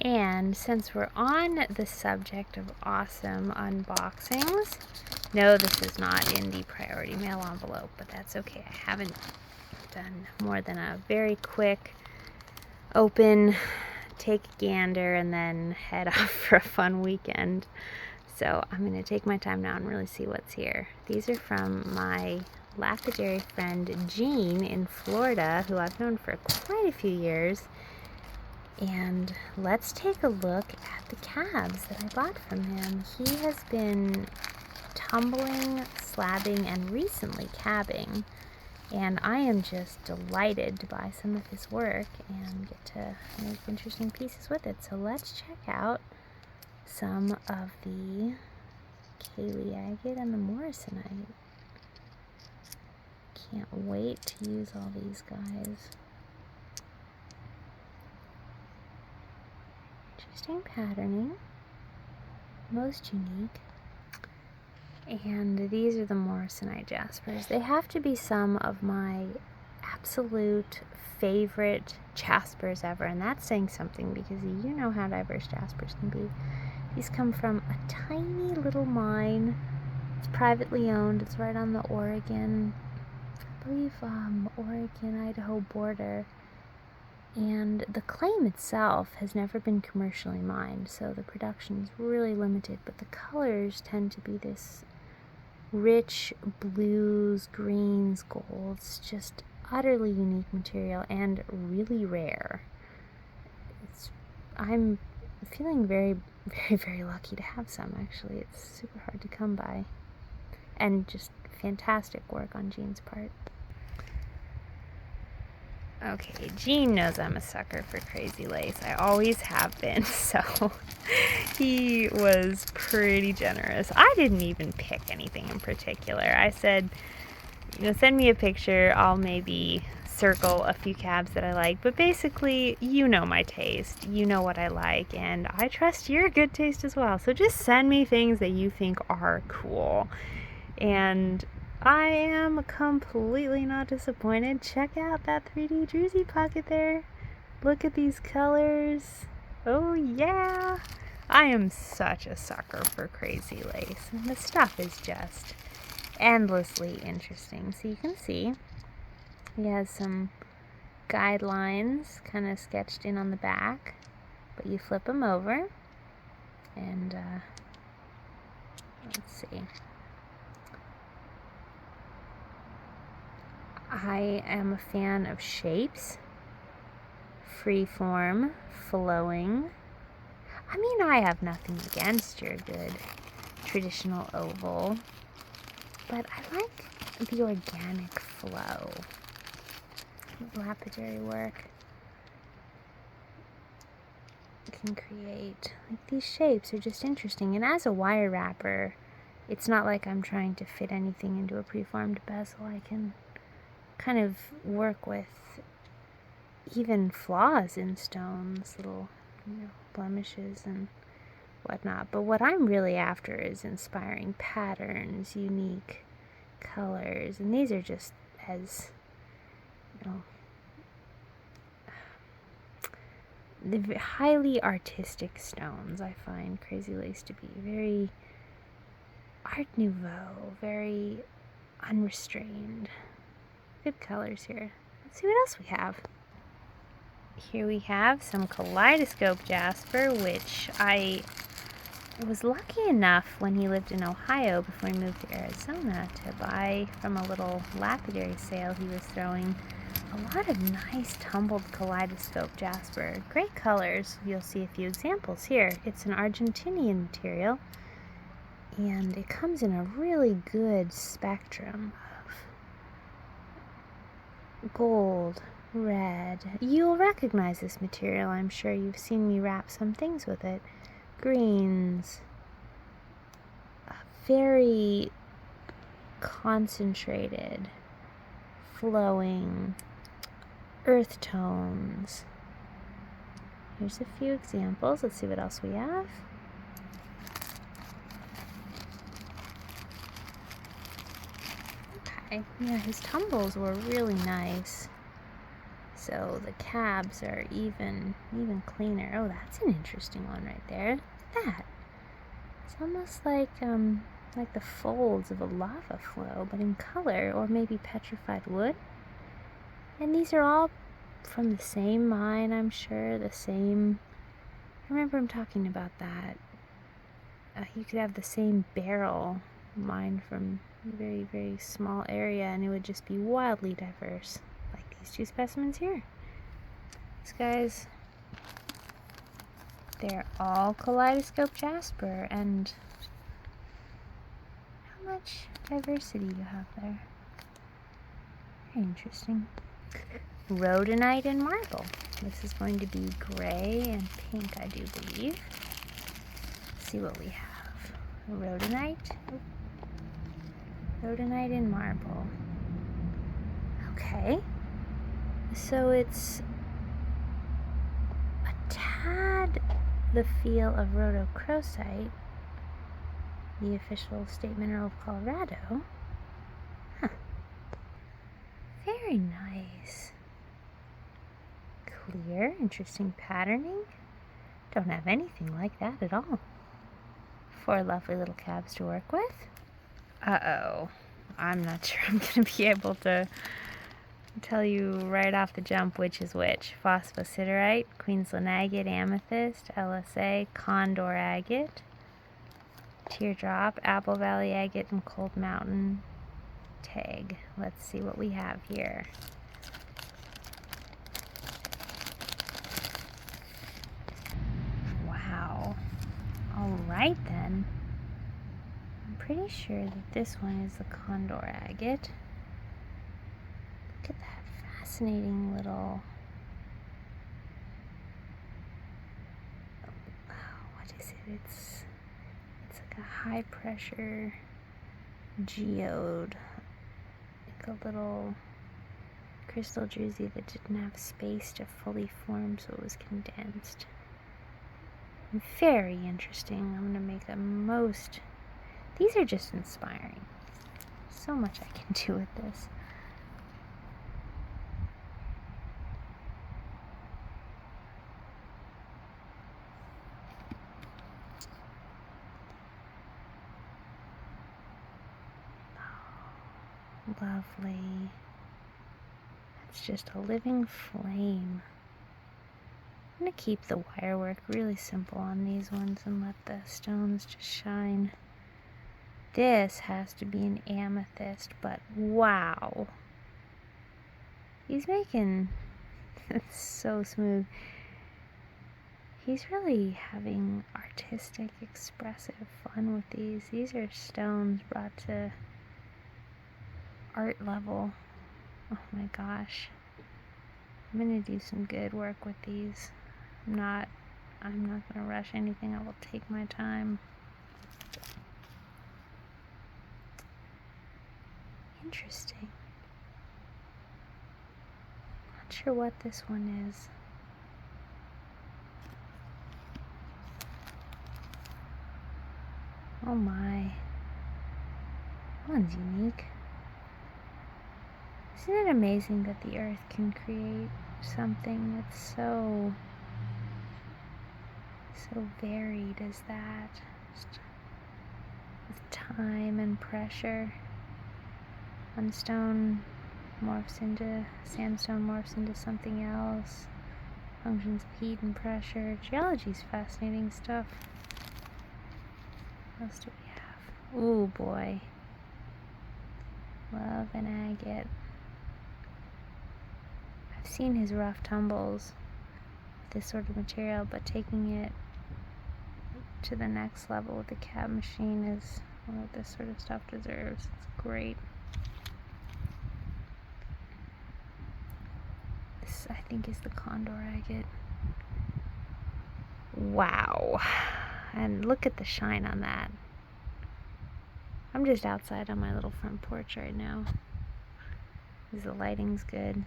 And since we're on the subject of awesome unboxings, no, this is not in the priority mail envelope, but that's okay. I haven't done more than a very quick open, take a gander, and then head off for a fun weekend. So I'm going to take my time now and really see what's here. These are from my lapidary friend Jean in Florida, who I've known for quite a few years. And let's take a look at the cabs that I bought from him. He has been tumbling, slabbing, and recently cabbing. And I am just delighted to buy some of his work and get to make interesting pieces with it. So let's check out some of the Kaylee agate and the morrisonite. Can't wait to use all these guys. Interesting patterning, most unique. And these are the morrisonite jaspers. They have to be some of my absolute favorite jaspers ever, and that's saying something because you know how diverse jaspers can be. These come from a tiny little mine. It's privately owned. It's right on the Oregon, I believe, Oregon-Idaho border. And the claim itself has never been commercially mined, so the production is really limited, but the colors tend to be this rich blues, greens, golds, just utterly unique material and really rare. I'm feeling very, very, very lucky to have some, actually. It's super hard to come by. And just fantastic work on Jean's part. Okay, Jean knows I'm a sucker for crazy lace. I always have been, so he was pretty generous. I didn't even pick anything in particular. I said, send me a picture. I'll maybe circle a few cabs that I like. But basically, you know my taste. You know what I like. And I trust your good taste as well. So just send me things that you think are cool. And I am completely not disappointed. Check out that 3D druzy pocket there. Look at these colors. Oh yeah! I am such a sucker for crazy lace. And the stuff is just endlessly interesting. So you can see he has some guidelines kind of sketched in on the back. But you flip them over. And let's see. I am a fan of shapes, freeform, flowing. I mean, I have nothing against your good traditional oval, but I like the organic flow. Lapidary work can create, like, these shapes are just interesting. And as a wire wrapper, it's not like I'm trying to fit anything into a preformed bezel. I can kind of work with even flaws in stones, little blemishes and whatnot. But what I'm really after is inspiring patterns, unique colors, and these are just as the highly artistic stones. I find crazy lace to be very Art Nouveau, very unrestrained. Good colors here. Let's see what else we have. Here we have some kaleidoscope jasper, which I was lucky enough when he lived in Ohio before he moved to Arizona to buy from a little lapidary sale he was throwing. A lot of nice tumbled kaleidoscope jasper. Great colors. You'll see a few examples here. It's an Argentinian material, and it comes in a really good spectrum of gold, red. You'll recognize this material. I'm sure you've seen me wrap some things with it. Greens, very concentrated, flowing earth tones. Here's a few examples. Let's see what else we have. Okay, yeah, his tumbles were really nice. So the cabs are even cleaner. Oh, that's an interesting one right there. Look at that. It's almost like the folds of a lava flow, but in color, or maybe petrified wood. And these are all from the same mine, I'm sure. The same. I remember him talking about that. You could have the same barrel mined from a very, very small area, and it would just be wildly diverse, like these two specimens here. These guys, they're all kaleidoscope jasper, and how much diversity you have there. Very interesting. Rhodonite and marble. This is going to be gray and pink, I do believe. Let's see what we have. Rhodonite. Rhodonite and marble. Okay. So it's a tad the feel of rhodochrosite, the official state mineral of Colorado. Huh. Very nice. Clear, interesting patterning. Don't have anything like that at all. 4 lovely little cabs to work with. Uh-oh. I'm not sure I'm going to be able to tell you right off the jump which is which. Phosphosiderite, Queensland agate, amethyst, LSA, condor agate, teardrop, Apple Valley agate, and Cold Mountain tag. Let's see what we have here. Wow. All right then. I'm pretty sure that this one is the condor agate. Look at that fascinating little, what is it? It's like a high pressure geode, like a little crystal druzy that didn't have space to fully form, so it was condensed. Very interesting. I'm going to make a most. These are just inspiring. So much I can do with this. Oh, lovely. It's just a living flame. I'm going to keep the wire work really simple on these ones and let the stones just shine. This has to be an amethyst, but wow. He's making it's so smooth. He's really having artistic, expressive fun with these. These are stones brought to art level. Oh my gosh. I'm going to do some good work with these. I'm not going to rush anything. I will take my time. Interesting. Not sure what this one is. Oh my. That one's unique. Isn't it amazing that the earth can create something that's so varied as that? Just with time and pressure. One stone morphs into, sandstone morphs into something else. Functions of heat and pressure. Geology's fascinating stuff. What else do we have? Ooh boy. Love and agate. I've seen his rough tumbles with this sort of material, but taking it to the next level with the cab machine is what this sort of stuff deserves. It's great. This, I think, is the condor agate. Wow. And look at the shine on that. I'm just outside on my little front porch right now. The lighting's good.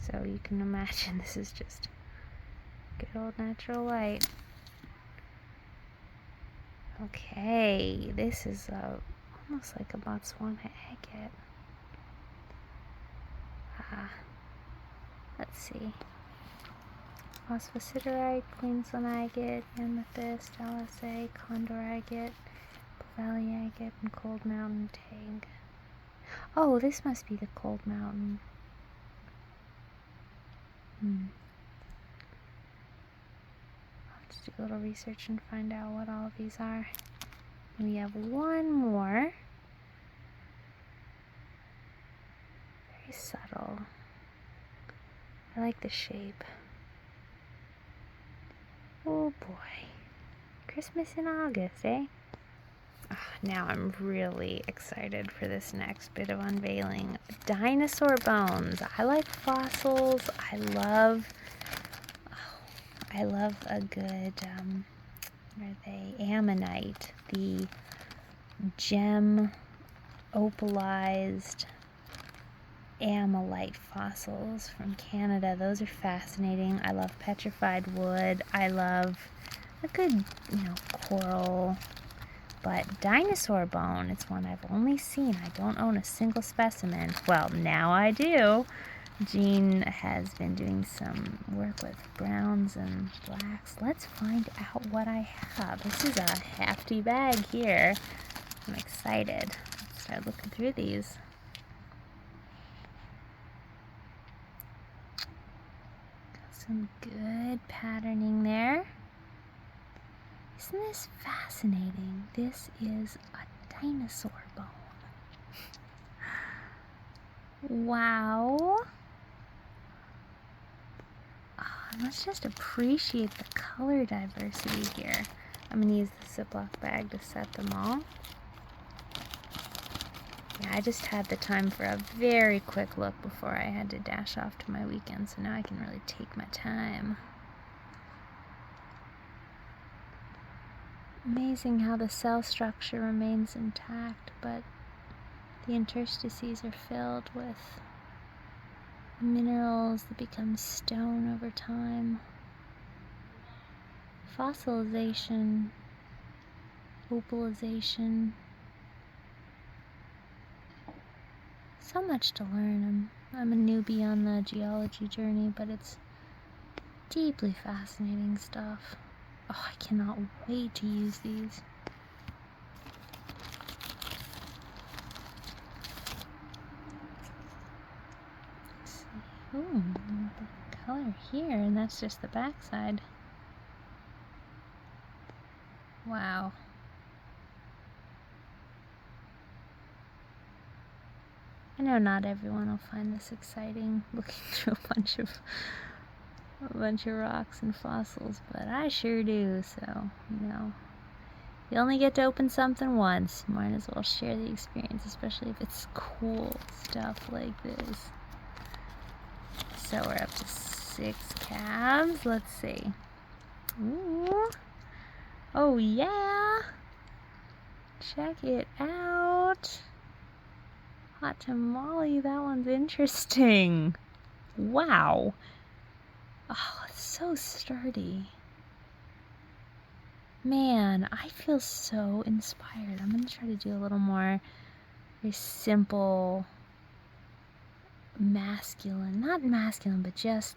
So you can imagine this is just good old natural light. Okay, this is almost like a Botswana agate. Ah, Let's see. Phosphosiderite, Queensland agate, amethyst, LSA, condor agate, Valley agate, and Cold Mountain tag. Oh, this must be the Cold Mountain. I'll have to do a little research and find out what all of these are. And we have one more. Very subtle. I like the shape. Oh boy. Christmas in August, eh? Now I'm really excited for this next bit of unveiling. Dinosaur bones. I like fossils. I love a good, what are they? Ammonite. The gem opalized amylite fossils from Canada. Those are fascinating. I love petrified wood. I love a good, coral. But dinosaur bone, it's one I've only seen. I don't own a single specimen. Well, now I do. Jean has been doing some work with browns and blacks. Let's find out what I have. This is a hefty bag here. I'm excited. Let's start looking through these. Some good patterning there. Isn't this fascinating? This is a dinosaur bone. Wow. Let's just appreciate the color diversity here. I'm going to use the Ziploc bag to set them all. Yeah, I just had the time for a very quick look before I had to dash off to my weekend, so now I can really take my time. Amazing how the cell structure remains intact, but the interstices are filled with minerals that become stone over time. Fossilization, opalization. So much to learn. I'm a newbie on the geology journey, but it's deeply fascinating stuff. Oh, I cannot wait to use these. Let's see. Ooh, the color here, and that's just the backside. Wow. I know not everyone will find this exciting, looking through a bunch of rocks and fossils, but I sure do. So, you only get to open something once. Might as well share the experience, especially if it's cool stuff like this. So we're up to 6 calves. Let's see. Ooh. Oh yeah! Check it out. Hot tamale, that one's interesting. Wow. Oh, it's so sturdy. Man, I feel so inspired. I'm going to try to do a little more very simple, masculine, not masculine, but just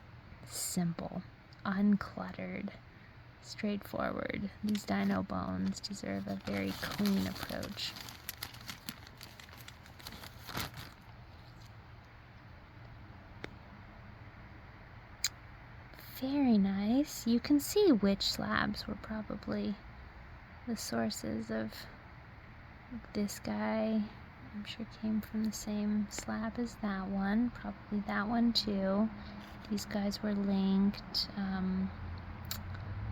simple, uncluttered, straightforward. These dino bones deserve a very clean approach. Very nice. You can see which slabs were probably the sources of this guy. I'm sure came from the same slab as that one. Probably that one too. These guys were linked.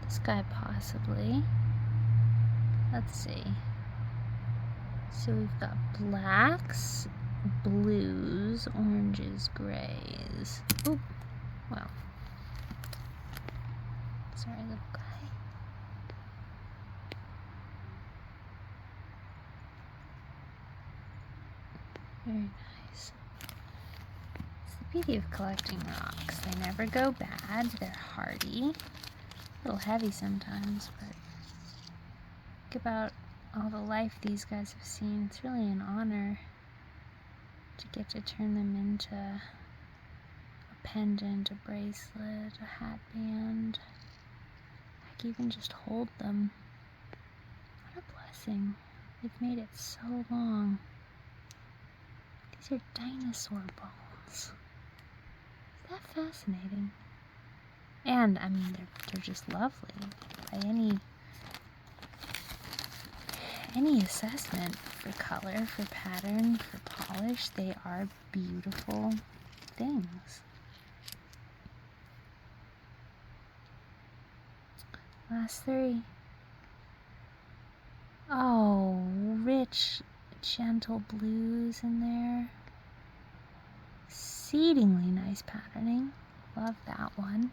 This guy possibly. Let's see. So we've got blacks, blues, oranges, grays. Oop. Well. Sorry, little guy. Very nice. It's the beauty of collecting rocks. They never go bad. They're hardy. A little heavy sometimes, but think about all the life these guys have seen. It's really an honor to get to turn them into a pendant, a bracelet, a hat band. I can even just hold them. What a blessing. They've made it so long. These are dinosaur bones. Is that fascinating? And, I mean, they're just lovely. By any assessment for color, for pattern, for polish, they are beautiful things. Last three. Oh, rich, gentle blues in there. Exceedingly nice patterning. Love that one.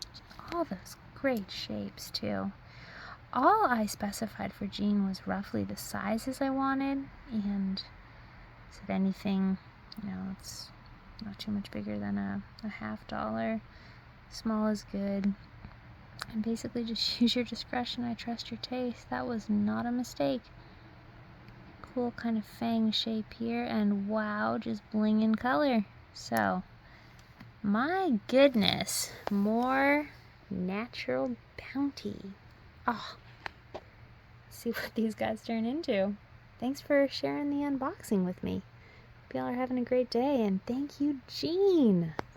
All those great shapes too. All I specified for Jean was roughly the sizes I wanted, and said anything, it's not too much bigger than a $50. Small is good. And basically just use your discretion. I trust your taste. That was not a mistake. Cool kind of fang shape here, and wow, just bling in color. So, my goodness, more natural bounty. Oh, see what these guys turn into. Thanks for sharing the unboxing with me. Hope y'all are having a great day, and thank you, Jean.